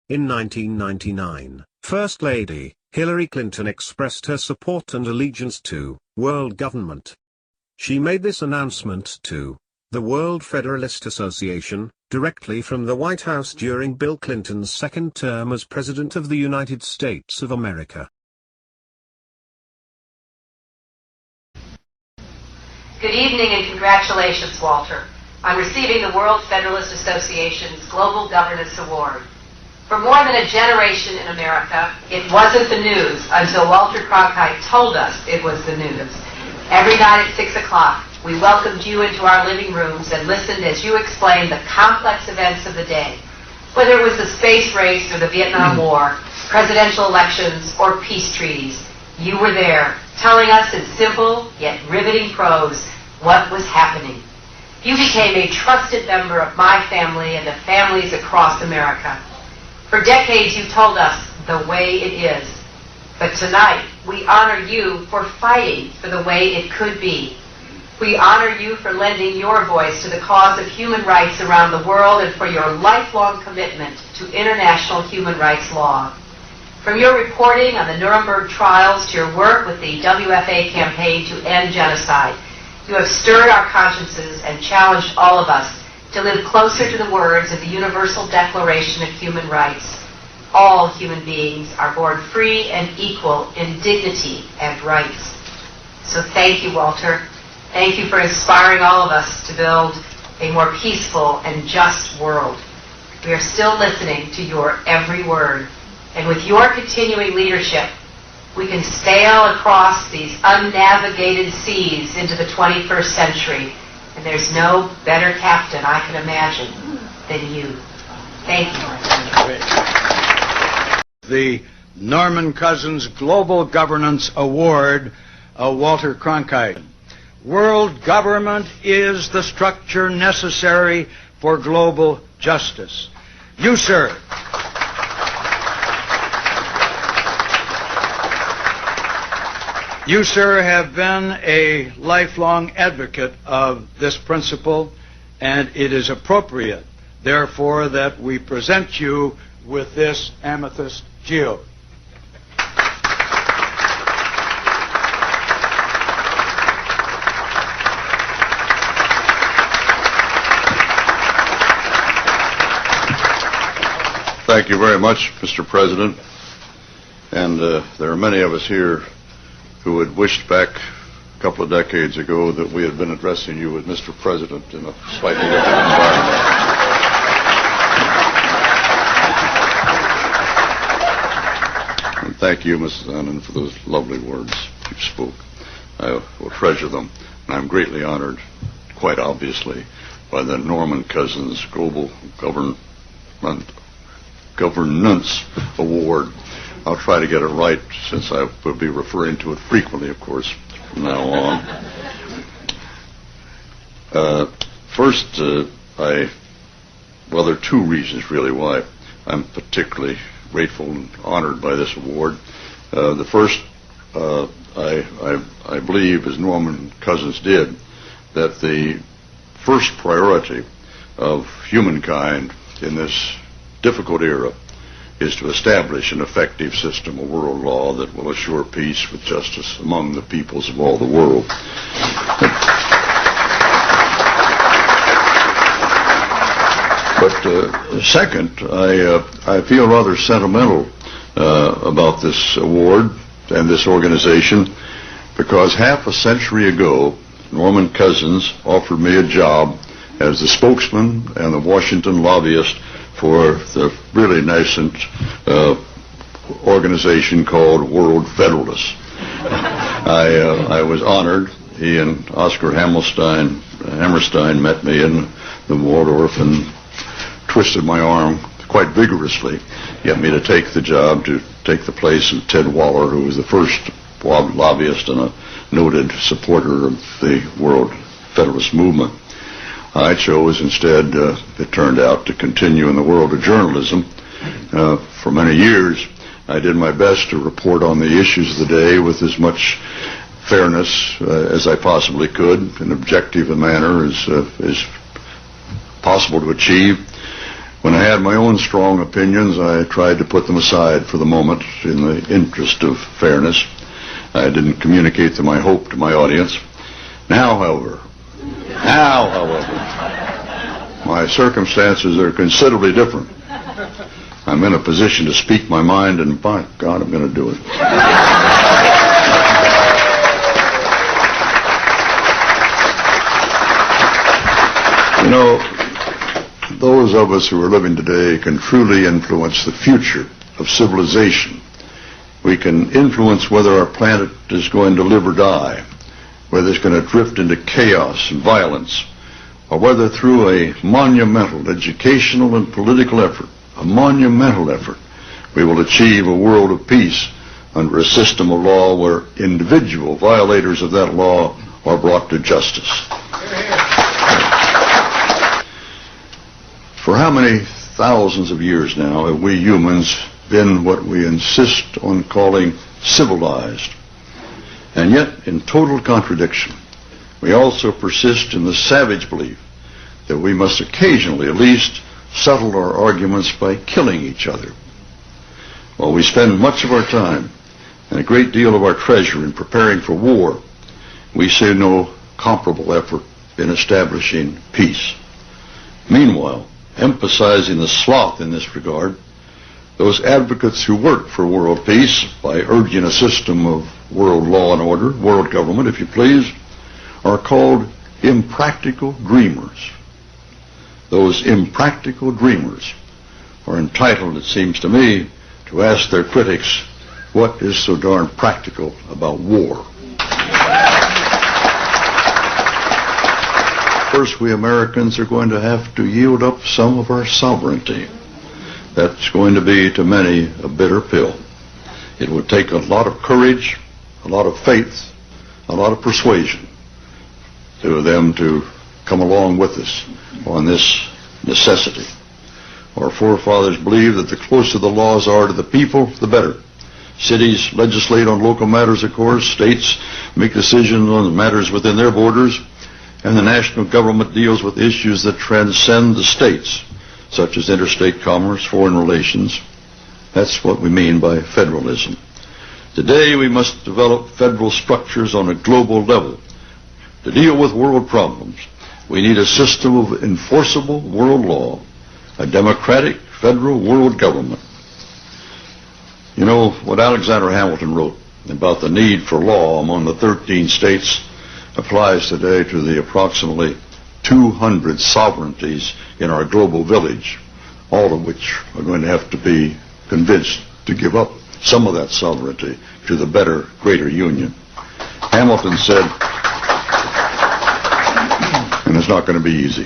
In 1999, First Lady Hillary Clinton expressed her support and allegiance to world government. She made this announcement to the World Federalist Association, directly from the White House during Bill Clinton's second term as President of the United States of America. Good evening and congratulations, Walter, on receiving the World Federalist Association's Global Governance Award. For more than a generation in America, it wasn't the news until Walter Cronkite told us it was the news. Every night at 6 o'clock, we welcomed you into our living rooms and listened as you explained the complex events of the day. Whether it was the space race or the Vietnam War, presidential elections, or peace treaties, you were there, telling us in simple yet riveting prose what was happening. You became a trusted member of my family and of families across America. For decades you told us the way it is. But tonight, we honor you for fighting for the way it could be. We honor you for lending your voice to the cause of human rights around the world and for your lifelong commitment to international human rights law. From your reporting on the Nuremberg trials to your work with the WFA campaign to end genocide, you have stirred our consciences and challenged all of us to live closer to the words of the Universal Declaration of Human Rights. All human beings are born free and equal in dignity and rights. So thank you, Walter. Thank you for inspiring all of us to build a more peaceful and just world. We are still listening to your every word. And with your continuing leadership, we can sail across these unnavigated seas into the 21st century. And there's no better captain I can imagine than you. Thank you. The Norman Cousins Global Governance Award, Walter Cronkite. World government is the structure necessary for global justice. You, sir, have been a lifelong advocate of this principle, and it is appropriate, therefore, that we present you with this amethyst geode. Thank you very much, Mr. President. And there are many of us here who had wished back a couple of decades ago that we had been addressing you as Mr. President in a slightly different environment. And thank you, Mrs. Annan, for those lovely words you spoke. I will treasure them, and I'm greatly honored, quite obviously, by the Norman Cousins Global Governance Award. I'll try to get it right, since I will be referring to it frequently, of course, from now on. First, there are two reasons, really, why I'm particularly grateful and honored by this award. The first, I believe, as Norman Cousins did, that the first priority of humankind in this difficult era is to establish an effective system of world law that will assure peace with justice among the peoples of all the world. But second, I feel rather sentimental about this award and this organization, because half a century ago, Norman Cousins offered me a job as the spokesman and the Washington lobbyist for the really nascent organization called World Federalists. I was honored. He and Oscar Hammerstein met me in the Waldorf and twisted my arm quite vigorously, get me to take the job, to take the place of Ted Waller, who was the first lobbyist and a noted supporter of the World Federalist movement. I chose instead, it turned out, to continue in the world of journalism. For many years, I did my best to report on the issues of the day with as much fairness as I possibly could, in objective a manner as possible to achieve. When I had my own strong opinions, I tried to put them aside for the moment in the interest of fairness. I didn't communicate my hope to my audience. Now, however, my circumstances are considerably different. I'm in a position to speak my mind, and by God, I'm going to do it. You know, those of us who are living today can truly influence the future of civilization. We can influence whether our planet is going to live or die, whether it's going to drift into chaos and violence, or whether through a monumental educational and political effort, we will achieve a world of peace under a system of law where individual violators of that law are brought to justice. For how many thousands of years now have we humans been what we insist on calling civilized? And yet, in total contradiction, we also persist in the savage belief that we must occasionally at least settle our arguments by killing each other. While we spend much of our time and a great deal of our treasure in preparing for war, we see no comparable effort in establishing peace. Meanwhile, emphasizing the sloth in this regard, those advocates who work for world peace by urging a system of world law and order, world government, if you please, are called impractical dreamers. Those impractical dreamers are entitled, it seems to me, to ask their critics, what is so darn practical about war? First, we Americans are going to have to yield up some of our sovereignty. That's going to be, to many, a bitter pill. It would take a lot of courage, a lot of faith, a lot of persuasion to them to come along with us on this necessity. Our forefathers believed that the closer the laws are to the people, the better. Cities legislate on local matters, of course. States make decisions on matters within their borders. And the national government deals with issues that transcend the states, such as interstate commerce, foreign relations. That's what we mean by federalism. Today we must develop federal structures on a global level. To deal with world problems, we need a system of enforceable world law, a democratic federal world government. You know, what Alexander Hamilton wrote about the need for law among the 13 states applies today to the approximately 200 sovereignties in our global village, all of which are going to have to be convinced to give up some of that sovereignty to the better, greater union. Hamilton said, and it's not going to be easy,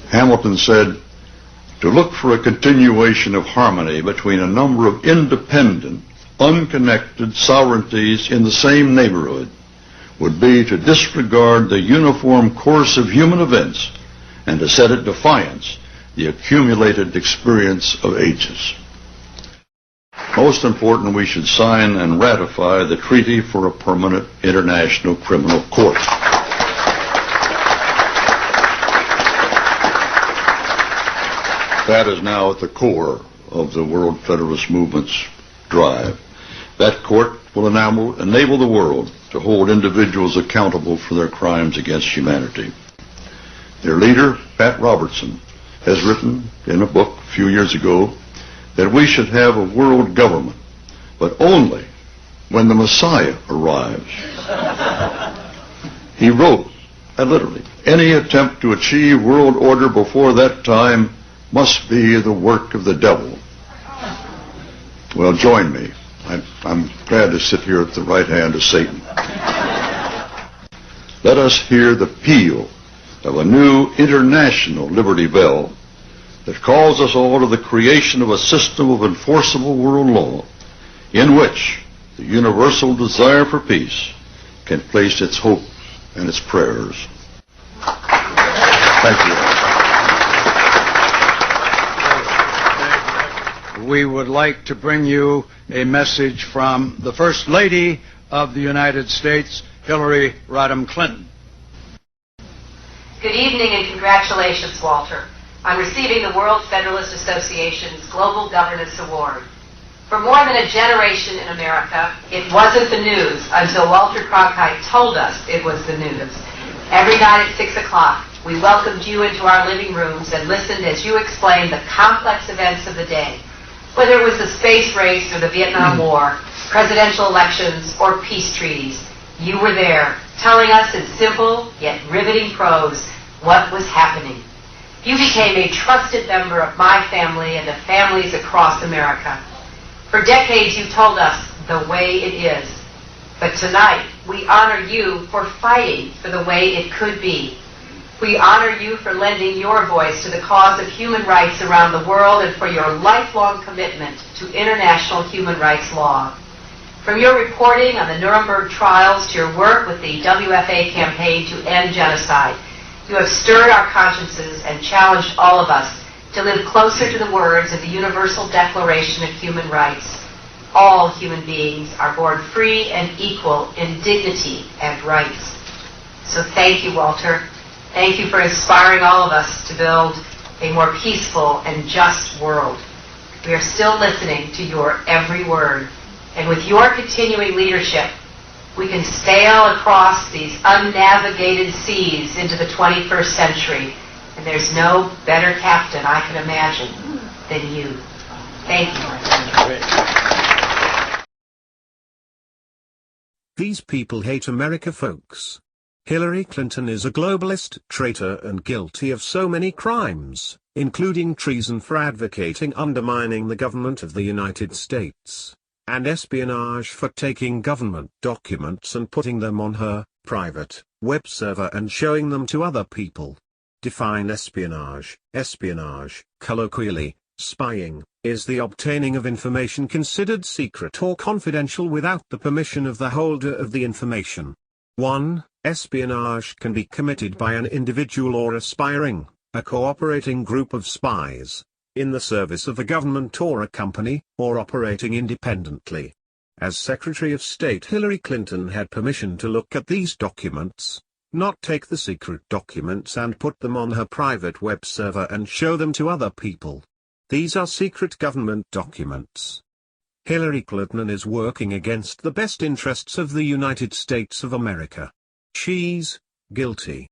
Hamilton said, to look for a continuation of harmony between a number of independent, unconnected sovereignties in the same neighborhood would be to disregard the uniform course of human events and to set at defiance the accumulated experience of ages. Most important, we should sign and ratify the Treaty for a Permanent International Criminal Court. That is now at the core of the World Federalist Movement's drive. That court will enable the world to hold individuals accountable for their crimes against humanity. Their leader, Pat Robertson, has written in a book a few years ago that we should have a world government, but only when the Messiah arrives. He wrote, literally, any attempt to achieve world order before that time must be the work of the devil. Well, join me. I'm glad to sit here at the right hand of Satan. Let us hear the peal of a new international liberty bell that calls us all to the creation of a system of enforceable world law in which the universal desire for peace can place its hope and its prayers. Thank you. We would like to bring you a message from the First Lady of the United States, Hillary Rodham Clinton. Good evening and congratulations, Walter. I'm receiving the World Federalist Association's Global Governance Award. For more than a generation in America, it wasn't the news until Walter Cronkite told us it was the news. Every night at 6 o'clock, we welcomed you into our living rooms and listened as you explained the complex events of the day. Whether it was the space race or the Vietnam War, presidential elections, or peace treaties, you were there, telling us in simple yet riveting prose what was happening. You became a trusted member of my family and of families across America. For decades you told us the way it is. But tonight we honor you for fighting for the way it could be. We honor you for lending your voice to the cause of human rights around the world and for your lifelong commitment to international human rights law. From your reporting on the Nuremberg trials to your work with the WFA campaign to end genocide, you have stirred our consciences and challenged all of us to live closer to the words of the Universal Declaration of Human Rights. All human beings are born free and equal in dignity and rights. So thank you, Walter. Thank you for inspiring all of us to build a more peaceful and just world. We are still listening to your every word. And with your continuing leadership, we can sail across these unnavigated seas into the 21st century. And there's no better captain I can imagine than you. Thank you. These people hate America, folks. Hillary Clinton is a globalist, traitor, and guilty of so many crimes, including treason for advocating undermining the government of the United States, and espionage for taking government documents and putting them on her private web server and showing them to other people. Define espionage. Espionage, colloquially, spying, is the obtaining of information considered secret or confidential without the permission of the holder of the information. 1. Espionage can be committed by an individual or a cooperating group of spies, in the service of a government or a company, or operating independently. As Secretary of State, Hillary Clinton had permission to look at these documents, not take the secret documents and put them on her private web server and show them to other people. These are secret government documents. Hillary Clinton is working against the best interests of the United States of America. She's guilty.